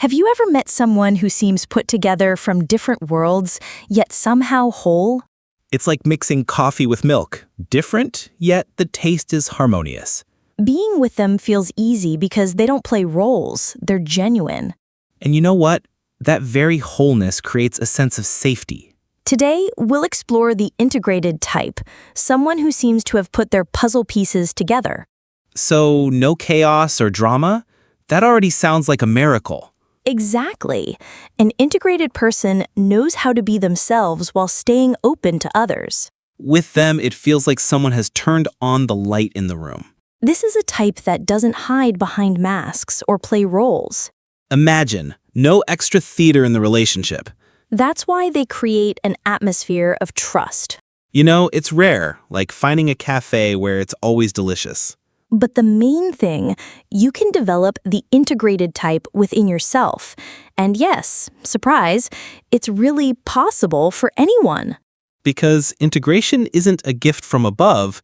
Have you ever met someone who seems put together from different worlds, yet somehow whole? It's like mixing coffee with milk. Different, yet the taste is harmonious. Being with them feels easy because they don't play roles, they're genuine. And you know what? That very wholeness creates a sense of safety. Today, we'll explore the integrated type, someone who seems to have put their puzzle pieces together. So, no chaos or drama? That already sounds like a miracle. Exactly. An integrated person knows how to be themselves while staying open to others. With them, it feels like someone has turned on the light in the room. This is a type that doesn't hide behind masks or play roles. Imagine, no extra theater in the relationship. That's why they create an atmosphere of trust. You know, it's rare, like finding a cafe where it's always delicious. But the main thing, you can develop the integrated type within yourself. And yes, surprise, it's really possible for anyone. Because integration isn't a gift from above,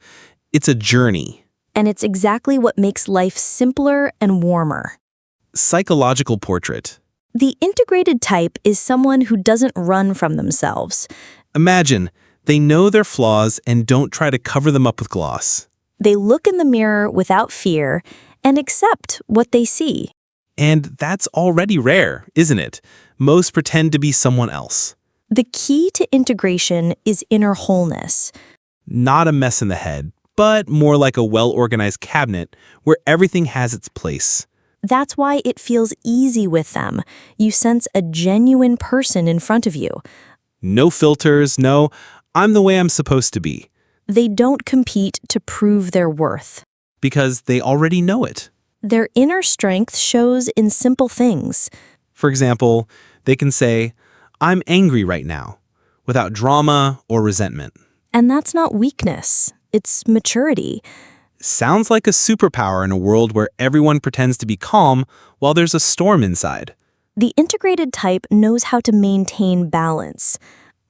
it's a journey. And it's exactly what makes life simpler and warmer. Psychological portrait. The integrated type is someone who doesn't run from themselves. Imagine, they know their flaws and don't try to cover them up with gloss. They look in the mirror without fear and accept what they see. And that's already rare, isn't it? Most pretend to be someone else. The key to integration is inner wholeness. Not a mess in the head, but more like a well-organized cabinet where everything has its place. That's why it feels easy with them. You sense a genuine person in front of you. No filters, no, I'm the way I'm supposed to be. They don't compete to prove their worth. Because they already know it. Their inner strength shows in simple things. For example, they can say, I'm angry right now, without drama or resentment. And that's not weakness, it's maturity. Sounds like a superpower in a world where everyone pretends to be calm while there's a storm inside. The integrated type knows how to maintain balance.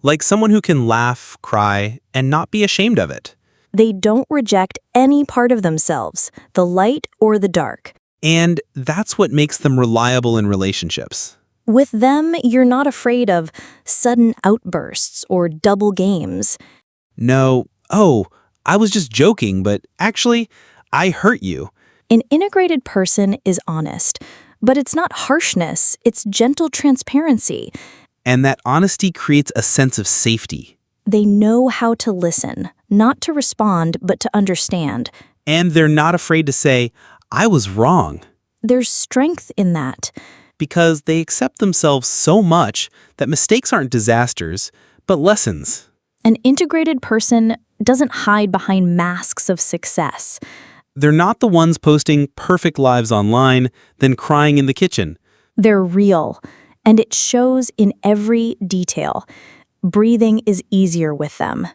Like someone who can laugh, cry, and not be ashamed of it. They don't reject any part of themselves, the light or the dark. And that's what makes them reliable in relationships. With them, you're not afraid of sudden outbursts or double games. No, I was just joking, but actually, I hurt you. An integrated person is honest, but it's not harshness, it's gentle transparency. And that honesty creates a sense of safety. They know how to listen, not to respond, but to understand. And they're not afraid to say, I was wrong. There's strength in that. Because they accept themselves so much that mistakes aren't disasters, but lessons. An integrated person doesn't hide behind masks of success. They're not the ones posting perfect lives online, then crying in the kitchen. They're real, and it shows in every detail. Breathing is easier with them.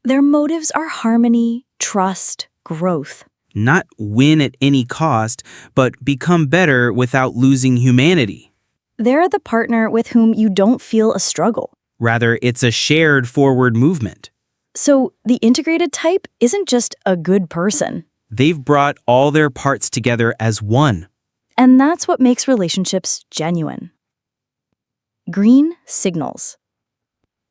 Their motives are harmony, trust, growth. Not win at any cost, but become better without losing humanity. They're the partner with whom you don't feel a struggle. Rather, it's a shared forward movement. So the integrated type isn't just a good person. They've brought all their parts together as one. And that's what makes relationships genuine. Green signals.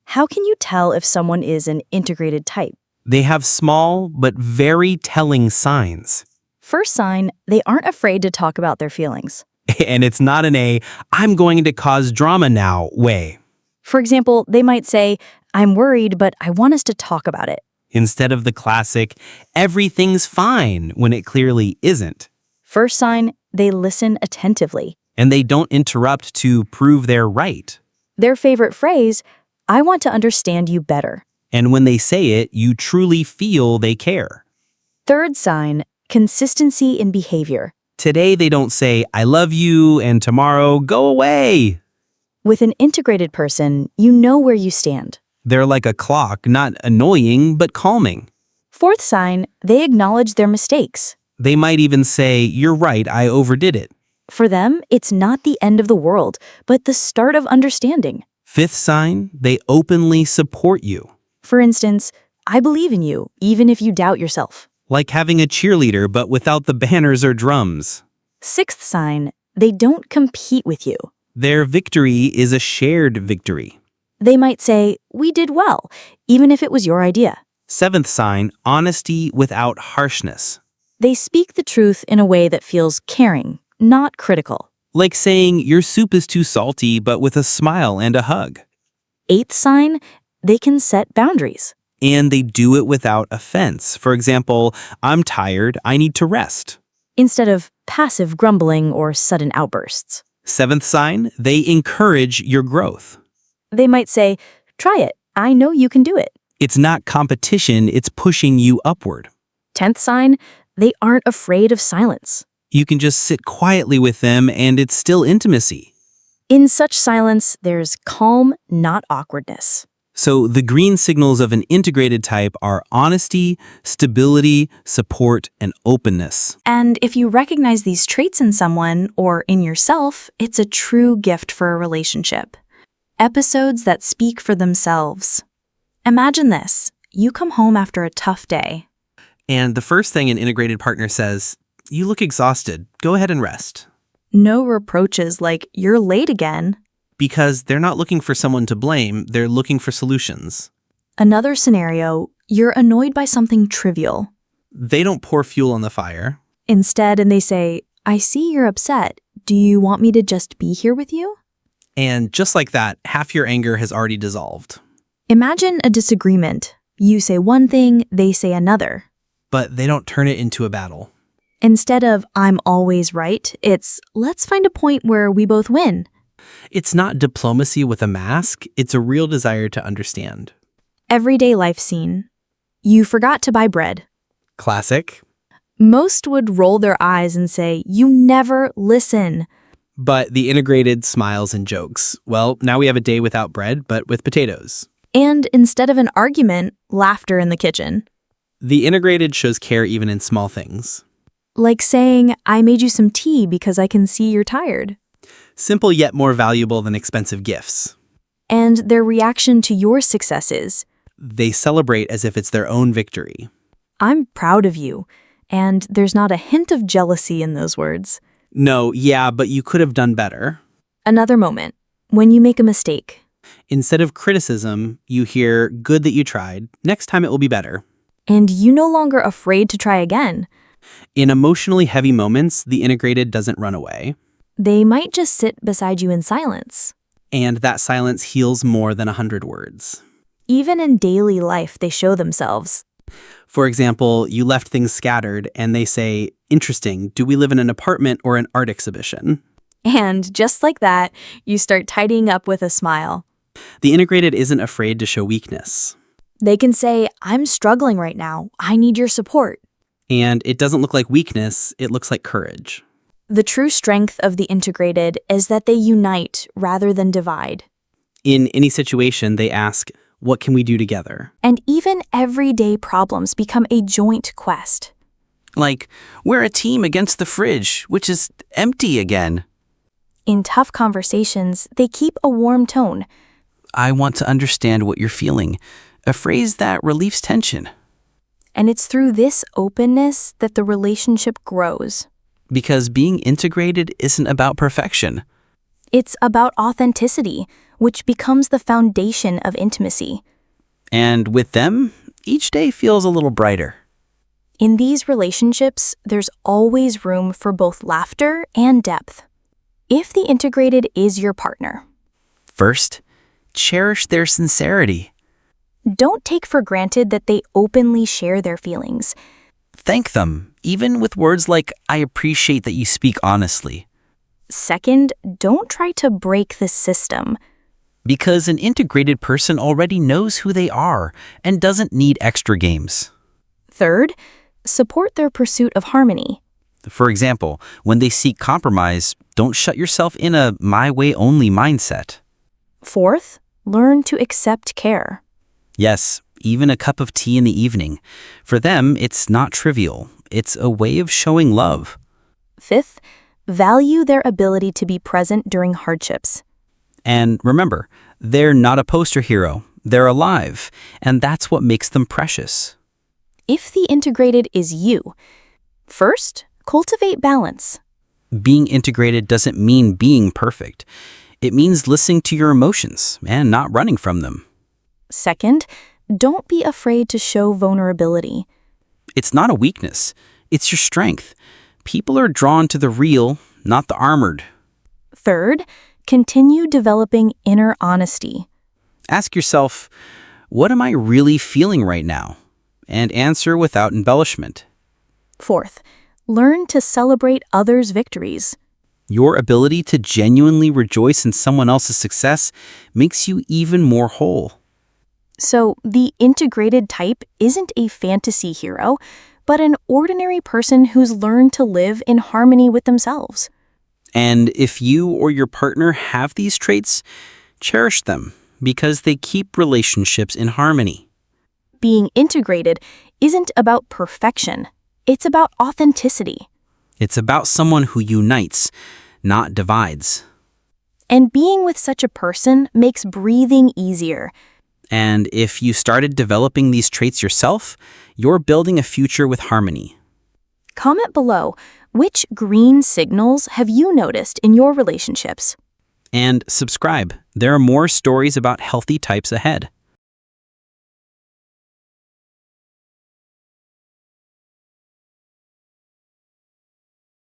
How can you tell if someone is an integrated type? They have small but very telling signs. First sign, they aren't afraid to talk about their feelings. And it's not an I'm going to cause drama now way. For example, they might say, I'm worried, but I want us to talk about it. Instead of the classic, everything's fine when it clearly isn't. First sign, they listen attentively. And they don't interrupt to prove they're right. Their favorite phrase, I want to understand you better. And when they say it, you truly feel they care. Third sign, consistency in behavior. Today they don't say, I love you, and tomorrow, go away. With an integrated person, you know where you stand. They're like a clock, not annoying, but calming. Fourth sign, they acknowledge their mistakes. They might even say, you're right, I overdid it. For them, it's not the end of the world, but the start of understanding. Fifth sign, they openly support you. For instance, I believe in you, even if you doubt yourself. Like having a cheerleader, but without the banners or drums. Sixth sign, they don't compete with you. Their victory is a shared victory. They might say, "We did well," even if it was your idea. Seventh sign, honesty without harshness. They speak the truth in a way that feels caring, not critical. Like saying your soup is too salty, but with a smile and a hug. Eighth sign, they can set boundaries. And they do it without offense. For example, I'm tired, I need to rest. Instead of passive grumbling or sudden outbursts. Seventh sign, they encourage your growth. They might say, "Try it. I know you can do it." It's not competition, it's pushing you upward. 10th sign, they aren't afraid of silence. You can just sit quietly with them and it's still intimacy. In such silence, there's calm, not awkwardness. So the green signals of an integrated type are honesty, stability, support, and openness. And if you recognize these traits in someone or in yourself, it's a true gift for a relationship. Episodes that speak for themselves. Imagine this. You come home after a tough day. And the first thing an integrated partner says, "You look exhausted. Go ahead and rest." No reproaches like, "You're late again." Because they're not looking for someone to blame, they're looking for solutions. Another scenario, you're annoyed by something trivial. They don't pour fuel on the fire. Instead, and they say, "I see you're upset. Do you want me to just be here with you?" And just like that, half your anger has already dissolved. Imagine a disagreement. You say one thing, they say another. But they don't turn it into a battle. Instead of "I'm always right," it's "let's find a point where we both win." It's not diplomacy with a mask, it's a real desire to understand. Everyday life scene. You forgot to buy bread. Classic. Most would roll their eyes and say, "You never listen." But the integrated smiles and jokes. Well, now we have a day without bread, but with potatoes. And instead of an argument, laughter in the kitchen. The integrated shows care even in small things. Like saying, "I made you some tea because I can see you're tired." Simple yet more valuable than expensive gifts. And their reaction to your successes. They celebrate as if it's their own victory. "I'm proud of you." And there's not a hint of jealousy in those words. No, yeah, but you could have done better. Another moment. When you make a mistake. Instead of criticism, you hear, "Good that you tried. Next time it will be better." And you no longer afraid to try again. In emotionally heavy moments, the integrated doesn't run away. They might just sit beside you in silence. And that silence heals more than 100 words. Even in daily life, they show themselves. For example, you left things scattered and they say, "Interesting, do we live in an apartment or an art exhibition?" And just like that, you start tidying up with a smile. The integrated isn't afraid to show weakness. They can say, "I'm struggling right now. I need your support." And it doesn't look like weakness, it looks like courage. The true strength of the integrated is that they unite rather than divide. In any situation, they ask, "What can we do together?" And even everyday problems become a joint quest. Like, we're a team against the fridge, which is empty again. In tough conversations, they keep a warm tone. I want to understand what you're feeling, a phrase that relieves tension. And it's through this openness that the relationship grows. Because being integrated isn't about perfection. It's about authenticity, which becomes the foundation of intimacy. And with them, each day feels a little brighter. In these relationships, there's always room for both laughter and depth. If the integrated is your partner, First, cherish their sincerity. don't take for granted that they openly share their feelings. Thank them, even with words like, "I appreciate that you speak honestly." Second, don't try to break the system. Because an integrated person already knows who they are and doesn't need extra games. Third, support their pursuit of harmony. For example, when they seek compromise, don't shut yourself in a my way only mindset. Fourth, learn to accept care. Yes, even a cup of tea in the evening. For them, it's not trivial. It's a way of showing love. Fifth, value their ability to be present during hardships. And remember, they're not a poster hero. They're alive, and that's what makes them precious. If the integrated is you, first, cultivate balance. Being integrated doesn't mean being perfect. It means listening to your emotions and not running from them. Second, don't be afraid to show vulnerability. It's not a weakness. It's your strength. People are drawn to the real, not the armored. Third, continue developing inner honesty. Ask yourself, what am I really feeling right now? And answer without embellishment. Fourth, learn to celebrate others' victories. Your ability to genuinely rejoice in someone else's success makes you even more whole. So, the integrated type isn't a fantasy hero, but an ordinary person who's learned to live in harmony with themselves. And if you or your partner have these traits, cherish them because they keep relationships in harmony. Being integrated isn't about perfection, it's about authenticity. It's about someone who unites, not divides. And being with such a person makes breathing easier. And if you started developing these traits yourself, you're building a future with harmony. Comment below, which green signals have you noticed in your relationships? And subscribe. There are more stories about healthy types ahead.